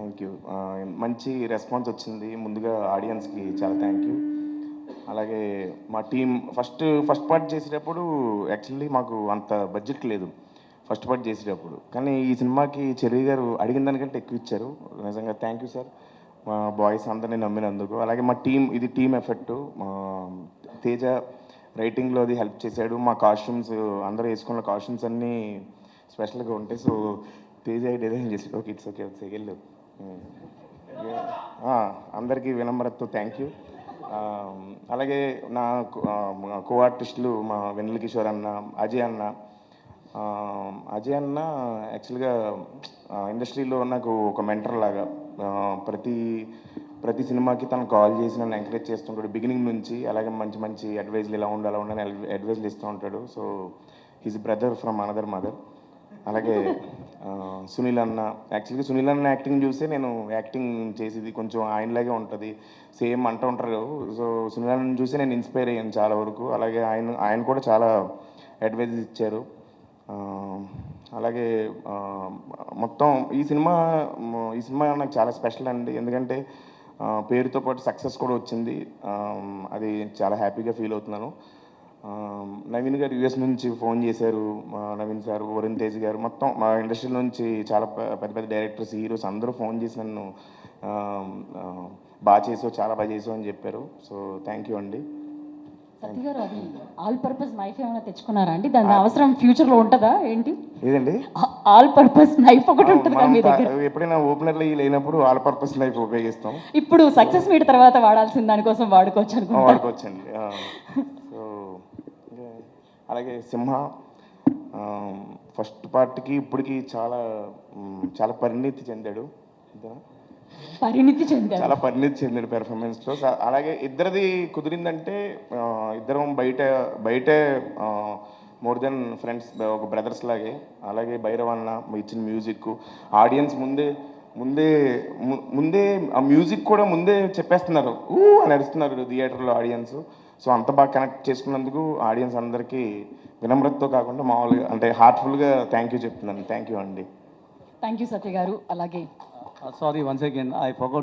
Thank you. మంచి response వచ్చింది. ముందుగా ఆడియన్స్కి చాలా థ్యాంక్ యూ. అలాగే మా టీం ఫస్ట్ పార్ట్ చేసేటప్పుడు యాక్చువల్లీ మాకు అంత బడ్జెట్ లేదు ఫస్ట్ పార్ట్ చేసేటప్పుడు. కానీ ఈ సినిమాకి చెర్రీ గారు అడిగిన దానికంటే ఎక్కువ ఇచ్చారు. నిజంగా థ్యాంక్ యూ సార్, మా బాయ్స్ అందరినీ నమ్మినందుకు. అలాగే మా టీం, ఇది టీం ఎఫెక్ట్. తేజ రైటింగ్లో అది హెల్ప్ చేశాడు. మా కాస్ట్యూమ్స్, అందరూ వేసుకున్న కాస్ట్యూమ్స్ అన్నీ స్పెషల్గా ఉంటాయి. సో తేజ డిజైన్ చేసాడు. ఓకే, ఇట్స్ ఓకే, వెళ్ళు. అందరికీ వినమ్రతతో థ్యాంక్ యూ. అలాగే నా కో ఆర్టిస్టులు మా వెన్నెల కిషోర్ అన్న, అజయ్ అన్న. యాక్చువల్గా ఇండస్ట్రీలో నాకు ఒక మెంటర్ లాగా. ప్రతి సినిమాకి తను కాల్ చేసి నన్ను ఎంకరేజ్ చేస్తుంటాడు బిగినింగ్ నుంచి. అలాగే మంచి మంచి అడ్వైజ్లు ఇలా ఉండాలి అని అడ్వైజ్లు ఇస్తూ ఉంటాడు. So he's brother from another mother. అలాగే సునీల్ అన్న, యాక్చువల్గా సునీల్ అన్న యాక్టింగ్ చూస్తే నేను యాక్టింగ్ చేసేది కొంచెం ఆయనలాగే ఉంటుంది, సేమ్ అంటూ ఉంటారు. సో సునీల్ అన్న చూసి నేను ఇన్స్పైర్ అయ్యాను చాలా వరకు. అలాగే ఆయన కూడా చాలా అడ్వైజ్ ఇచ్చారు. అలాగే మొత్తం ఈ సినిమా నాకు చాలా స్పెషల్ అండి. ఎందుకంటే పేరుతో పాటు సక్సెస్ కూడా వచ్చింది. అది చాలా హ్యాపీగా ఫీల్ అవుతున్నాను. నవీన్ గారు యూఎస్ నుంచి ఫోన్ చేశారు. నవీన్ సార్, వరుణ్ తేజ్ గారు, మొత్తం మా ఇండస్ట్రీ నుంచి చాలా పెద్ద పెద్ద డైరెక్టర్స్, హీరోస్ అందరూ ఫోన్ చేసి నన్ను చాలా బాగా చేసావు అని చెప్పారు. సో థ్యాంక్ యూ అండి. సత్య గారు, అది ఆల్ పర్పస్ నైఫ్ ఏమైనా తెచ్చుకున్నారా అండి? దాని అవసరం ఫ్యూచర్లో ఉంటుందా ఏంటి? ఏదండి? ఆల్ పర్పస్ నైఫ్ ఒకటి ఉంటుందా మీ దగ్గర? ఎప్పుడైనా ఓపెనర్లు లేనప్పుడు ఆల్ పర్పస్ నైఫ్ ఉపయోగిస్తాం. ఇప్పుడు సక్సెస్ మీట్ తర్వాత వాడాల్సిన దానికోసం వాడుకోవచ్చండి. సో అలాగే సింహ ఫస్ట్ పార్ట్కి ఇప్పటికి చాలా పరిణితి చెందాడు. చాలా పరిణితి చెందాడు పెర్ఫార్మెన్స్లో. అలాగే ఇద్దరిది కుదిరిందంటే ఇద్దరం బయటే మోర్ దెన్ ఫ్రెండ్స్, ఒక బ్రదర్స్ లాగే. అలాగే భైరవ్ అన్న ఇచ్చిన మ్యూజిక్, ఆడియన్స్ ముందే ఆ మ్యూజిక్ కూడా ముందే చెప్పేస్తున్నారు, అని అరుస్తున్నారు థియేటర్లో ఆడియన్స్. సో అంత బాగా కనెక్ట్ చేసుకున్నందుకు ఆడియన్స్ అందరికీ వినమ్రతతో కాకుండా మామూలుగా అంటే హార్ట్ఫుల్గా థ్యాంక్ యూ చెప్తున్నాను. థ్యాంక్ యూ అండి. థ్యాంక్ యూ సత్య గారు. అలాగే Sorry, once again, I forgot.